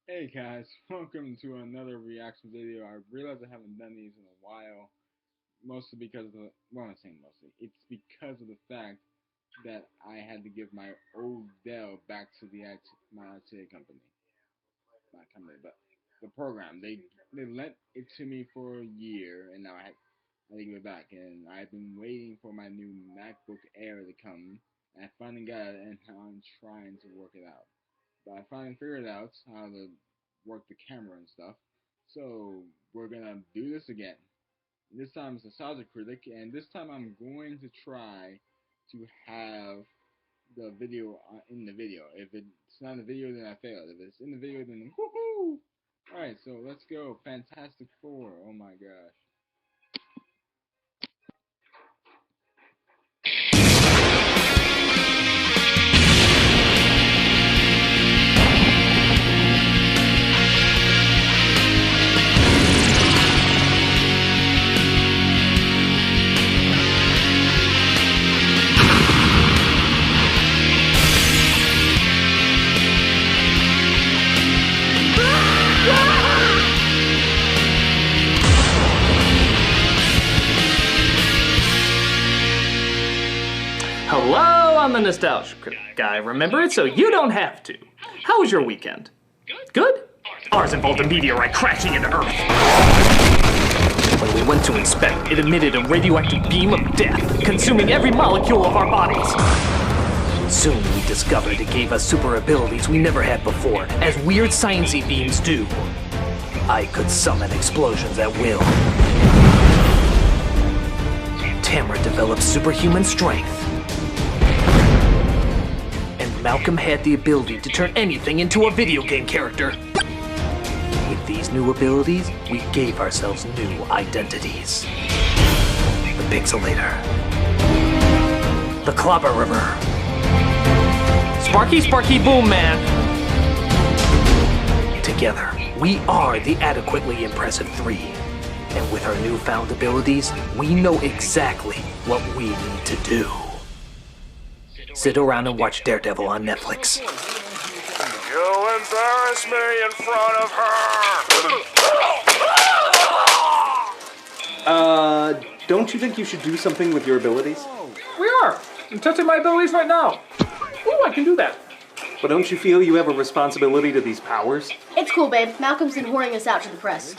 Hey guys, welcome to another reaction video. I realize I haven't done these in a while, mostly because of the, well, I'm not saying mostly, it's because of the fact that I had to give my old Dell back to my RTA company. Not company, but the program. They lent it to me for a year, and now I had to give it back. And I've been waiting for my new MacBook Air to come, and I finally got it, and now I'm trying to work it out. But I finally figured out how to work the camera and stuff. So we're gonna do this again. This time it's Nostalgia Critic, and this time I'm going to try to have the video in the video. If it's not in the video, then I failed. If it's in the video, then woohoo! Alright, so let's go. Fantastic Four. Oh my gosh. Hello, I'm the Nostalgia Critic guy. Remember it so you don't have to. How was your weekend? Good? Ours involved a meteorite crashing into Earth. When we went to inspect, it emitted a radioactive beam of death, consuming every molecule of our bodies. Soon we discovered it gave us super abilities we never had before, as weird sciencey beams do. I could summon explosions at will. Tamara developed superhuman strength. Malcolm had the ability to turn anything into a video game character. With these new abilities, we gave ourselves new identities. The Pixelator. The Clobber River. Sparky Sparky Boom Man. Together, we are the adequately impressive three. And with our newfound abilities, we know exactly what we need to do. Sit around and watch Daredevil on Netflix. You embarrass me in front of her! Don't you think you should do something with your abilities? We are! I'm testing my abilities right now. Ooh, I can do that. But don't you feel you have a responsibility to these powers? It's cool, babe. Malcolm's been whoring us out to the press.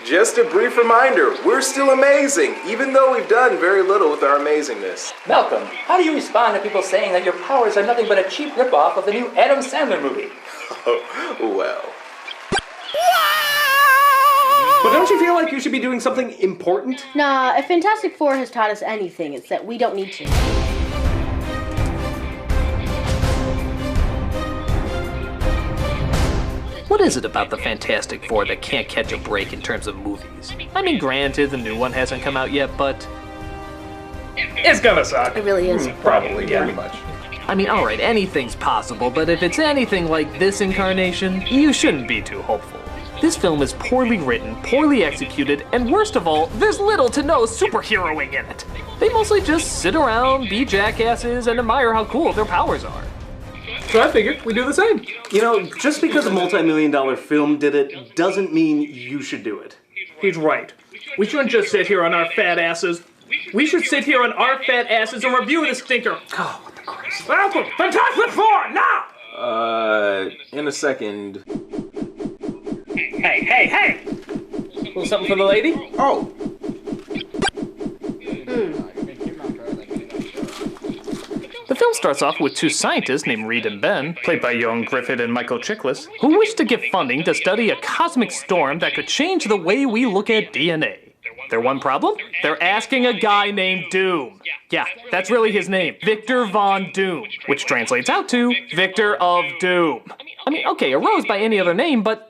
Just a brief reminder, we're still amazing, even though we've done very little with our amazingness. Malcolm, how do you respond to people saying that your powers are nothing but a cheap ripoff of the new Adam Sandler movie? Oh, well. But don't you feel like you should be doing something important? Nah, if Fantastic Four has taught us anything, it's that we don't need to. What is it about the Fantastic Four that can't catch a break in terms of movies? I mean, granted, the new one hasn't come out yet, but It's gonna suck. It really is. Probably, yeah. Pretty much. I mean, alright, anything's possible, but if it's anything like this incarnation, you shouldn't be too hopeful. This film is poorly written, poorly executed, and worst of all, there's little to no superheroing in it. They mostly just sit around, be jackasses, and admire how cool their powers are. So I figured we'd do the same. You know, just because a multi-million-dollar film did it doesn't mean you should do it. He's right. We shouldn't just sit here on our fat asses. We should sit here on our fat asses and review this stinker. Oh, what the Christ. Malcolm, Fantastic Four, now! In a second. Hey! Little something for the lady? Oh! The film starts off with two scientists named Reed and Ben, played by young Griffith and Michael Chiklis, who wish to get funding to study a cosmic storm that could change the way we look at DNA. Their one problem? They're asking a guy named Doom. Yeah, that's really his name, Victor Von Doom, which translates out to Victor of Doom. I mean, okay, a rose by any other name, but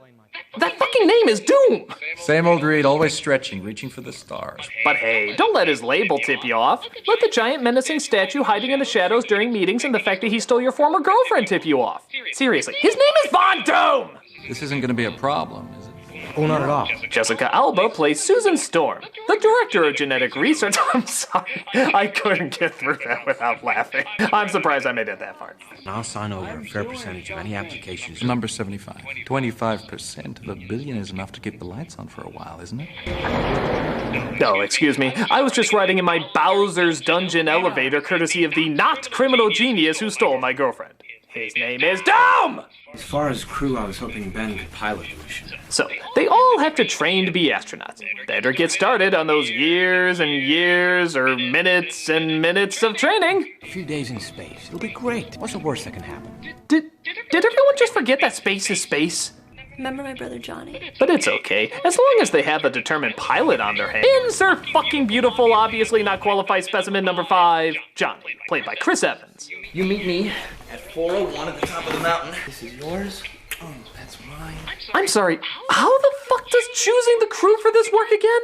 that fucking name is Doom! Same old Reed, always stretching, reaching for the stars. But hey, don't let his label tip you off. Let the giant menacing statue hiding in the shadows during meetings and the fact that he stole your former girlfriend tip you off. Seriously, his name is Von Doom! This isn't gonna be a problem, is it? Oh, not at all. Jessica Alba plays Susan Storm, the director of genetic research. I'm sorry, I couldn't get through that without laughing. I'm surprised I made it that far. I'll sign over a fair percentage of any applications. Number 75. 25% of $1 billion is enough to keep the lights on for a while, isn't it? No, excuse me. I was just riding in my Bowser's Dungeon elevator courtesy of the not criminal genius who stole my girlfriend. His name is Dome! As far as crew, I was hoping Ben could pilot the mission. So, they all have to train to be astronauts. Better get started on those years and years, or minutes and minutes of training. A few days in space. It'll be great. What's the worst that can happen? Did everyone just forget that space is space? Remember my brother Johnny? But it's okay, as long as they have a determined pilot on their hands. Insert fucking beautiful, obviously not qualified specimen number 5, Johnny, played by Chris Evans. You meet me at 401 at the top of the mountain. This is yours. Oh, that's mine. I'm sorry, how the fuck does choosing the crew for this work again?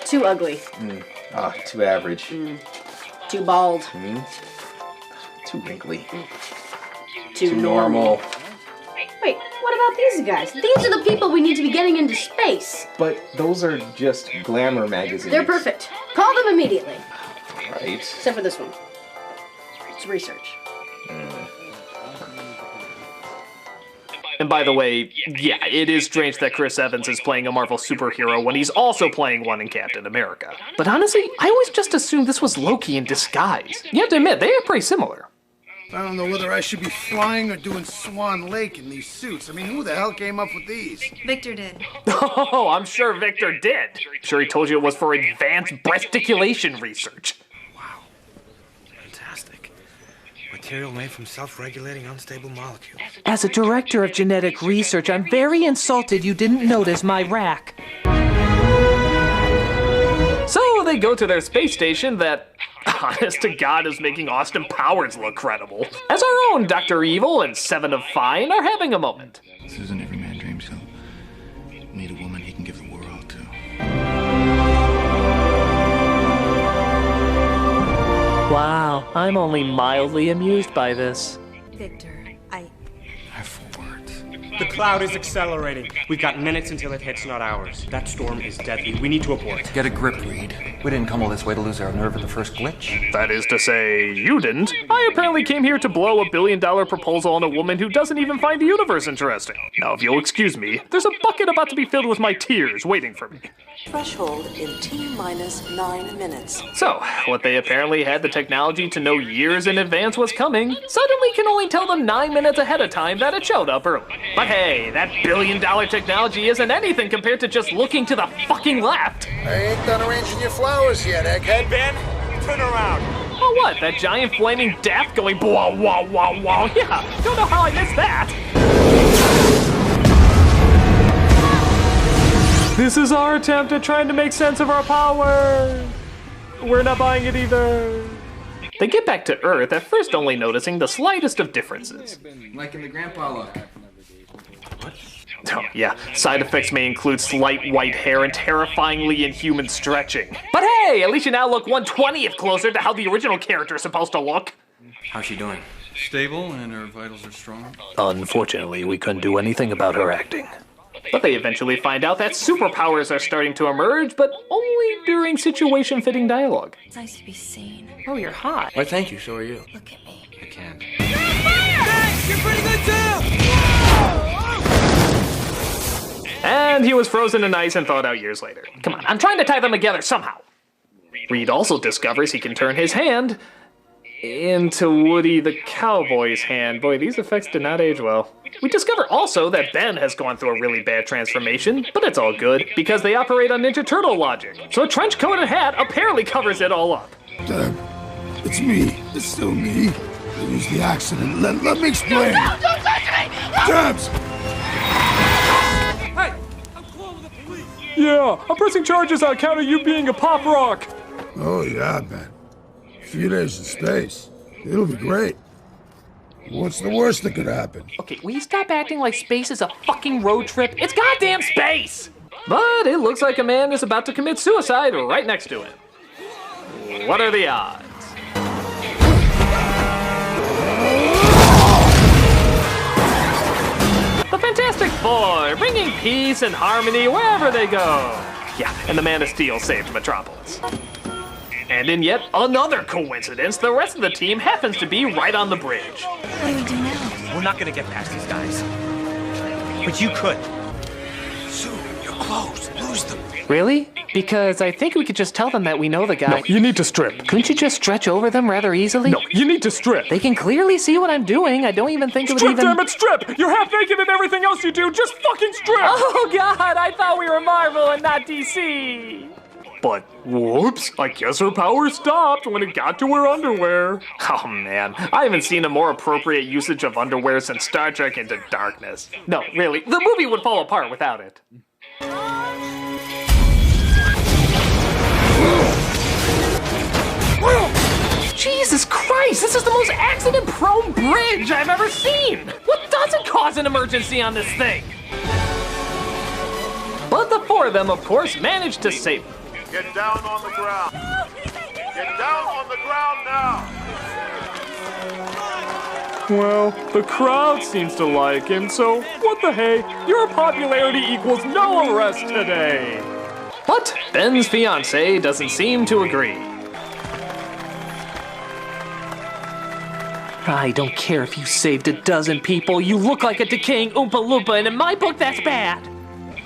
Too ugly. Too average. Too bald. Too wrinkly. Too normal. Wait, what about these guys? These are the people we need to be getting into space. But those are just glamour magazines. They're perfect. Call them immediately. Right. Except for this one. It's research. And by the way, yeah, it is strange that Chris Evans is playing a Marvel superhero when he's also playing one in Captain America. But honestly, I always just assumed this was Loki in disguise. You have to admit, they are pretty similar. I don't know whether I should be flying or doing Swan Lake in these suits. I mean, who the hell came up with these? Victor did. Oh, I'm sure Victor did. Sure, he told you it was for advanced breasticulation research. Wow. Fantastic. Material made from self-regulating unstable molecules. As a director of genetic research, I'm very insulted you didn't notice my rack. So they go to their space station that, honest to God, is making Austin Powers look credible. As our own Dr. Evil and Seven of Fine are having a moment. Susan, every man dreams he'll meet a woman he can give the world to. Wow, I'm only mildly amused by this. Victor, I have 4 words. The cloud is accelerating. We've got minutes until it hits, not hours. That storm is deadly. We need to abort. Get a grip, Reed. We didn't come all this way to lose our nerve at the first glitch. That is to say, you didn't. I apparently came here to blow $1 billion proposal on a woman who doesn't even find the universe interesting. Now, if you'll excuse me, there's a bucket about to be filled with my tears waiting for me. Threshold in T-9 minutes. So, what they apparently had the technology to know years in advance was coming, suddenly can only tell them 9 minutes ahead of time that it showed up early. But hey, that $1 billion technology isn't anything compared to just looking to the fucking left. I ain't done arranging your flowers yet, egghead. Ben, turn around. Oh what, that giant flaming death going wah wah wah wah? Yeah, don't know how I missed that. This is our attempt at trying to make sense of our power. We're not buying it either. They get back to Earth, at first only noticing the slightest of differences. Like in the grandpa look. Oh, yeah, side effects may include slight white hair and terrifyingly inhuman stretching. But hey, at least you now look 1/20th closer to how the original character is supposed to look. How's she doing? Stable, and her vitals are strong. Unfortunately, we couldn't do anything about her acting. But they eventually find out that superpowers are starting to emerge, but only during situation-fitting dialogue. It's nice to be seen. Oh, you're hot. Why, thank you. So are you. Look at me. I can't. Thanks, you're pretty good too! And he was frozen in ice and thawed out years later. Come on, I'm trying to tie them together somehow. Reed also discovers he can turn his hand into Woody the Cowboy's hand. Boy, these effects did not age well. We discover also that Ben has gone through a really bad transformation, but it's all good, because they operate on Ninja Turtle logic. So a trench coat and hat apparently covers it all up. It's me. It's still me. I used the accident. Let me explain. No, don't touch me! Tabs! Hey, I'm calling the police. Yeah, I'm pressing charges on account of you being a pop rock. Oh, yeah, man. A few days in space. It'll be great. What's the worst that could happen? Okay, will you stop acting like space is a fucking road trip? It's goddamn space! But it looks like a man is about to commit suicide right next to him. What are the odds? The Fantastic Four, bringing peace and harmony wherever they go. Yeah, and the Man of Steel saved Metropolis. And in yet another coincidence, the rest of the team happens to be right on the bridge. What do we do now? We're not gonna get past these guys. But you could. Soon, you're close. Lose them. Really? Because I think we could just tell them that we know the guy. No, you need to strip. Couldn't you just stretch over them rather easily? No, you need to strip. They can clearly see what I'm doing. I don't even think it would Strip, even... damn it, strip! You're half naked and everything else you do, just fucking strip! Oh God, I thought we were Marvel and not DC. But, whoops, I guess her power stopped when it got to her underwear. Oh man, I haven't seen a more appropriate usage of underwear since Star Trek Into Darkness. No, really, the movie would fall apart without it. Jesus Christ, this is the most accident-prone bridge I've ever seen! What doesn't cause an emergency on this thing? But the four of them, of course, managed to save it. Get down on the ground. Get down on the ground now. Well, the crowd seems to like him, so what the hey? Your popularity equals no arrest today. But Ben's fiancée doesn't seem to agree. I don't care if you saved a dozen people. You look like a decaying Oompa Loompa, and in my book, that's bad.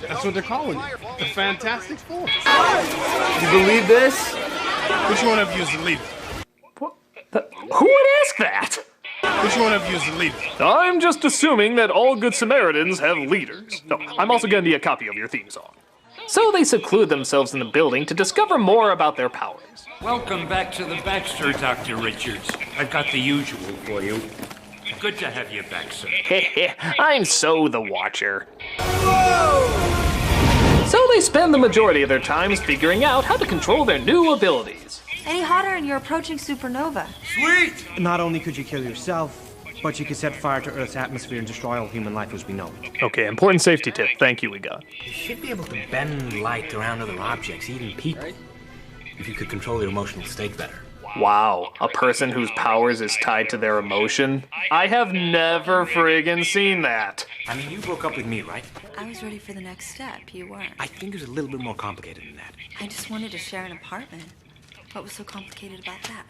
That's what they're calling you. The Fantastic Four. You believe this? Which one of you is the leader? Who would ask that? Which one of you is the leader? I'm just assuming that all good Samaritans have leaders. No, I'm also gonna need a copy of your theme song. So they seclude themselves in the building to discover more about their powers. Welcome back to the Baxter, Dr. Richards. I've got the usual for you. Good to have you back, sir. I'm so the Watcher. So they spend the majority of their times figuring out how to control their new abilities. Any hotter and you're approaching supernova. Sweet! Not only could you kill yourself, but you could set fire to Earth's atmosphere and destroy all human life as we know it. Okay, important safety tip. Thank you, we got. You should be able to bend light around other objects, even people. If you could control your emotional state better. Wow, a person whose powers is tied to their emotion? I have never friggin' seen that. I mean, you broke up with me, right? I was ready for the next step. You weren't. I think it's a little bit more complicated than that. I just wanted to share an apartment. What was so complicated about that?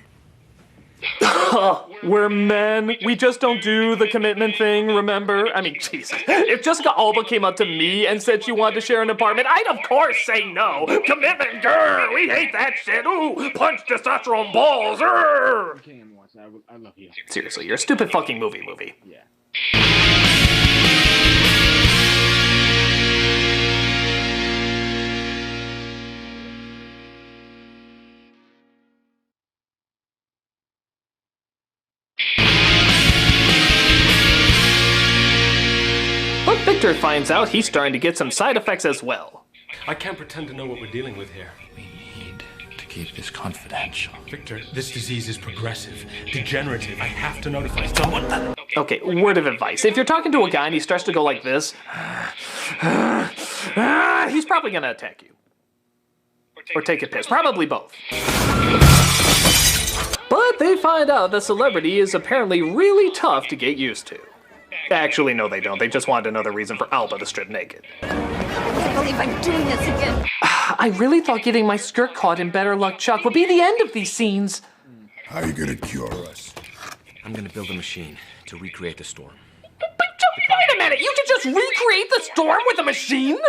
We're men. We just don't do the commitment thing, remember? I mean, Jesus. If Jessica Alba came up to me and said she wanted to share an apartment, I'd of course say no. Commitment, grr, we hate that shit. Ooh, punch testosterone balls, grr. Okay, I love you. Seriously, you're a stupid fucking movie. Yeah. But Victor finds out he's starting to get some side effects as well. I can't pretend to know what we're dealing with here. We need to keep this confidential. Victor, this disease is progressive, degenerative. I have to notify someone. Okay, word of advice. If you're talking to a guy and he starts to go like this, he's probably gonna attack you. Or take a piss. Probably both. But they find out that celebrity is apparently really tough to get used to. Actually, no, they don't. They just wanted another reason for Alba to strip naked. I can't believe I'm doing this again. I really thought getting my skirt caught in Better Luck Chuck would be the end of these scenes. How are you gonna cure us? I'm gonna build a machine to recreate the storm. Wait a minute! You could just recreate the storm with a machine?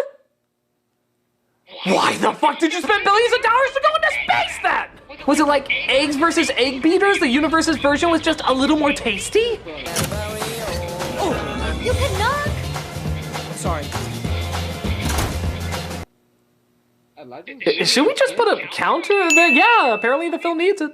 Why the fuck did you spend billions of dollars to go into space then? Was it like eggs versus egg beaters? The universe's version was just a little more tasty? Oh, you can knock. Sorry. Should we just put a counter there? Yeah, apparently the film needs it.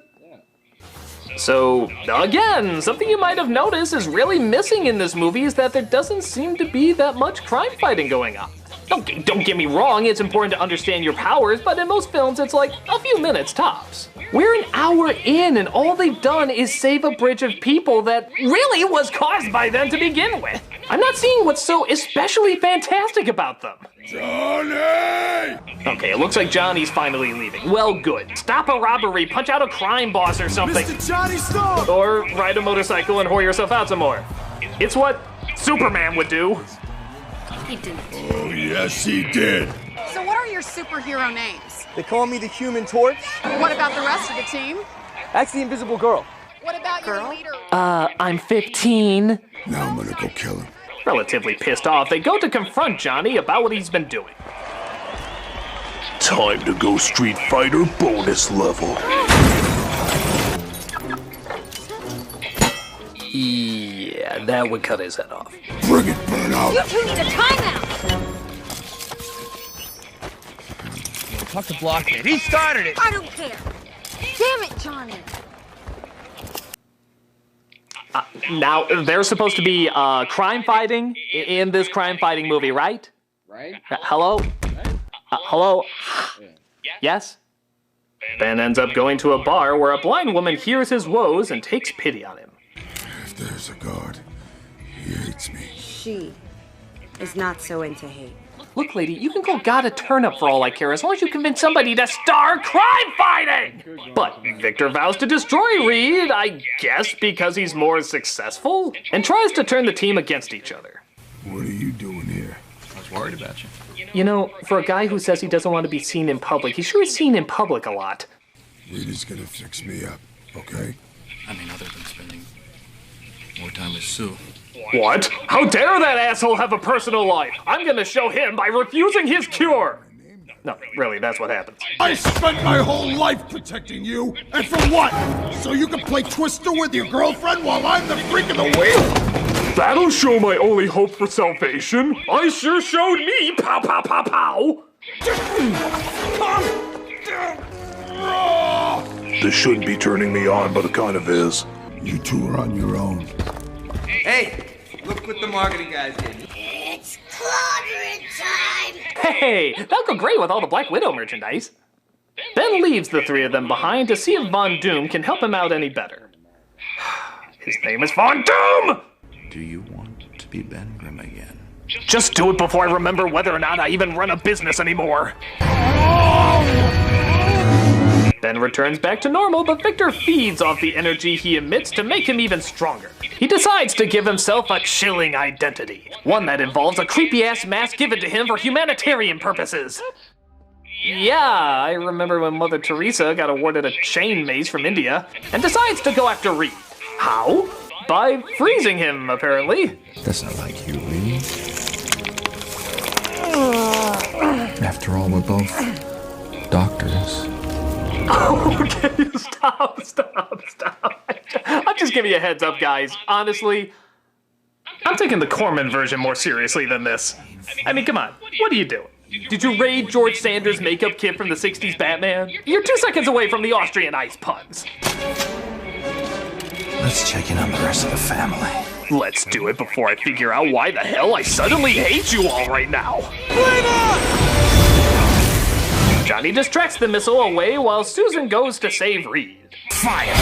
So, again, something you might have noticed is really missing in this movie is that there doesn't seem to be that much crime fighting going on. Don't get me wrong, it's important to understand your powers, but in most films it's like a few minutes tops. We're an hour in and all they've done is save a bridge of people that really was caused by them to begin with. I'm not seeing what's so especially fantastic about them. Johnny! Okay, it looks like Johnny's finally leaving. Well, good. Stop a robbery, punch out a crime boss or something. Mr. Johnny Storm! Or ride a motorcycle and whore yourself out some more. It's what Superman would do. He didn't. Oh, yes, he did. So what are your superhero names? They call me the Human Torch. What about the rest of the team? That's the Invisible Girl. What about your leader? I'm 15. Now I'm gonna go kill him. Relatively pissed off, they go to confront Johnny about what he's been doing. Time to go Street Fighter bonus level. Yeah, that would cut his head off. Bring it, Burnout. You two need a timeout. Talk to Blockhead. He started it. I don't care. Damn it, Johnny. Now, there's supposed to be crime fighting in this crime fighting movie, right? Right? Hello? Hello? Yes? Ben ends up going to a bar where a blind woman hears his woes and takes pity on him. If there's a guard, he hates me. She is not so into hate. Look, lady, you can call God a turnip for all I care, as long as you convince somebody to start crime fighting! But Victor vows to destroy Reed, I guess because he's more successful, and tries to turn the team against each other. What are you doing here? I was worried about you. You know, for a guy who says he doesn't want to be seen in public, he sure is seen in public a lot. Reed is gonna fix me up, okay? I mean, other than spending more time with Sue. What? How dare that asshole have a personal life? I'm gonna show him by refusing his cure! No, really, that's what happens. I spent my whole life protecting you, and for what? So you can play Twister with your girlfriend while I'm the freak of the wheel? That'll show my only hope for salvation. I sure showed me. Pow, pow, pow, pow. This shouldn't be turning me on, but it kind of is. You two are on your own. Hey, look what the marketing guys did. It's clobbering time. Hey, that'll go great with all the Black Widow merchandise. Ben leaves the three of them behind to see if Von Doom can help him out any better. His name is Von Doom! Do you want to be Ben Grimm again? Just do it before I remember whether or not I even run a business anymore. Ben returns back to normal, but Victor feeds off the energy he emits to make him even stronger. He decides to give himself a chilling identity, one that involves a creepy-ass mask given to him for humanitarian purposes. Yeah, I remember when Mother Teresa got awarded a chain mace from India, and decides to go after Reed. How? By freezing him, apparently. That's not like you, Reed. After all, we're both doctors. Okay, stop. I'm just giving you a heads up, guys. Honestly, I'm taking the Corman version more seriously than this. I mean, come on, what are you doing? Did you raid George Sanders' makeup kit from the 60s Batman? You're 2 seconds away from the Austrian ice puns. Let's check in on the rest of the family. Let's do it before I figure out why the hell I suddenly hate you all right now. Johnny distracts the missile away while Susan goes to save Reed. Fire!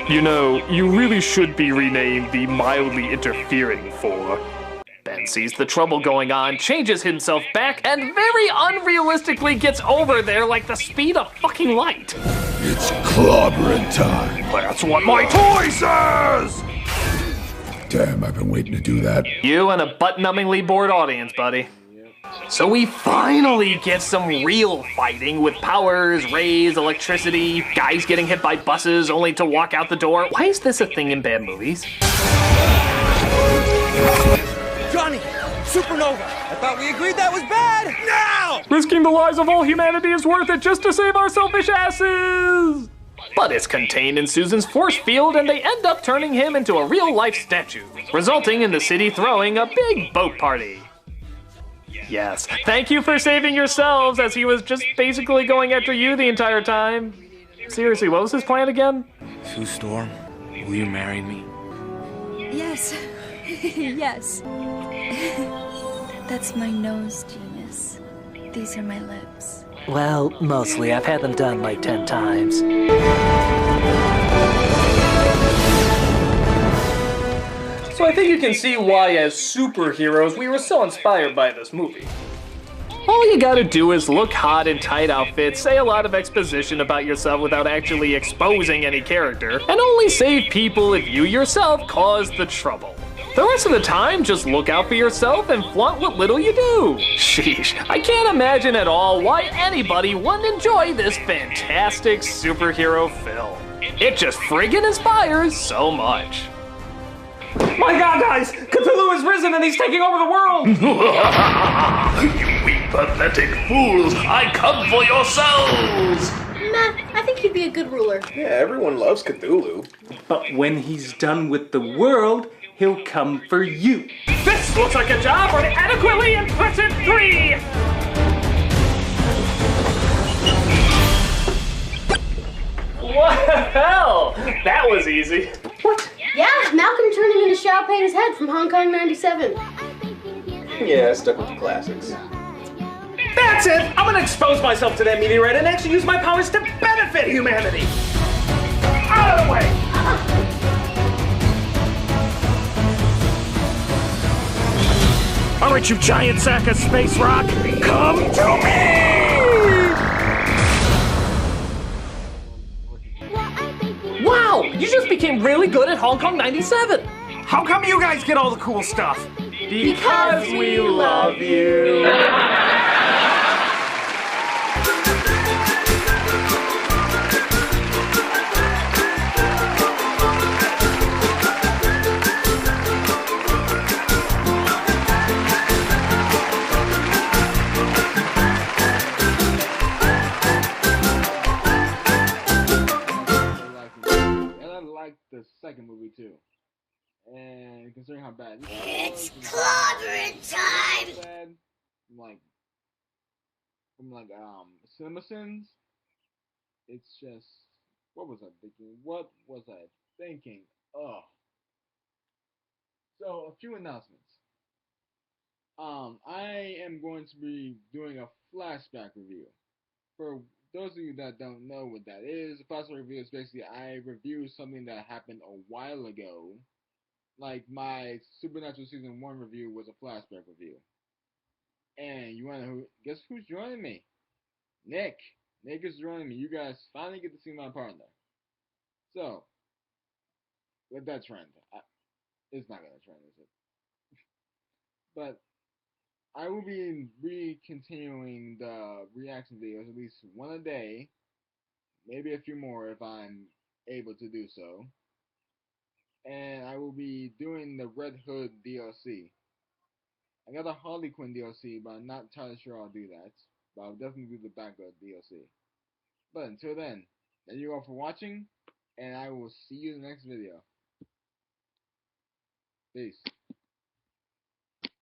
You know, you really should be renamed the Mildly Interfering 4. Ben sees the trouble going on, changes himself back, and very unrealistically gets over there like the speed of fucking light. It's clobbering time. That's what my toy says! Damn, I've been waiting to do that. You and a butt-numbingly bored audience, buddy. So we finally get some real fighting with powers, rays, electricity, guys getting hit by buses only to walk out the door. Why is this a thing in bad movies? Johnny! Supernova! I thought we agreed that was bad! Now! Risking the lives of all humanity is worth it just to save our selfish asses! But it's contained in Susan's force field, and they end up turning him into a real-life statue, resulting in the city throwing a big boat party. Yes, thank you for saving yourselves, as he was just basically going after you the entire time. Seriously, what was his plan again? Sue Storm, will you marry me? Yes. Yes. That's my nose, Genius. These are my lips. Well, mostly. I've had them done like 10 times. So I think you can see why, as superheroes, we were so inspired by this movie. All you gotta do is look hot in tight outfits, say a lot of exposition about yourself without actually exposing any character, and only save people if you yourself cause the trouble. The rest of the time, just look out for yourself and flaunt what little you do. Sheesh, I can't imagine at all why anybody wouldn't enjoy this fantastic superhero film. It just friggin' inspires so much. My god, guys! Cthulhu has risen and he's taking over the world! You weak, pathetic fools! I come for your souls! Nah, I think he'd be a good ruler. Yeah, everyone loves Cthulhu. But when he's done with the world, he'll come for you. This looks like a job for an adequately impressive 3! Well, that was easy. What? Yeah, Malcolm turned him into Xiao Pei's head from Hong Kong 97. Yeah, stuck with the classics. That's it! I'm gonna expose myself to that meteorite and actually use my powers to benefit humanity! Out of the way! Alright, you giant sack of space rock, come to me! Wow, you just became really good at Hong Kong 97. How come you guys get all the cool stuff? Because we love you. The second movie too, and considering how bad it's clobbering time. Bad, from CinemaSins, it's just what was I thinking? Ugh. So a few announcements. I am going to be doing a flashback review. For those of you that don't know what that is, a flashback review is basically I review something that happened a while ago. Like my Supernatural Season 1 review was a flashback review. And you wanna guess who's joining me? Nick. Nick is joining me. You guys finally get to see my partner. So, let that trend. It's not gonna trend, is it? But I will be continuing the reaction videos, at least one a day, maybe a few more if I'm able to do so. And I will be doing the Red Hood DLC. I got a Harley Quinn DLC, but I'm not entirely sure I'll do that. But I'll definitely do the Batgirl DLC. But until then, thank you all for watching, and I will see you in the next video. Peace.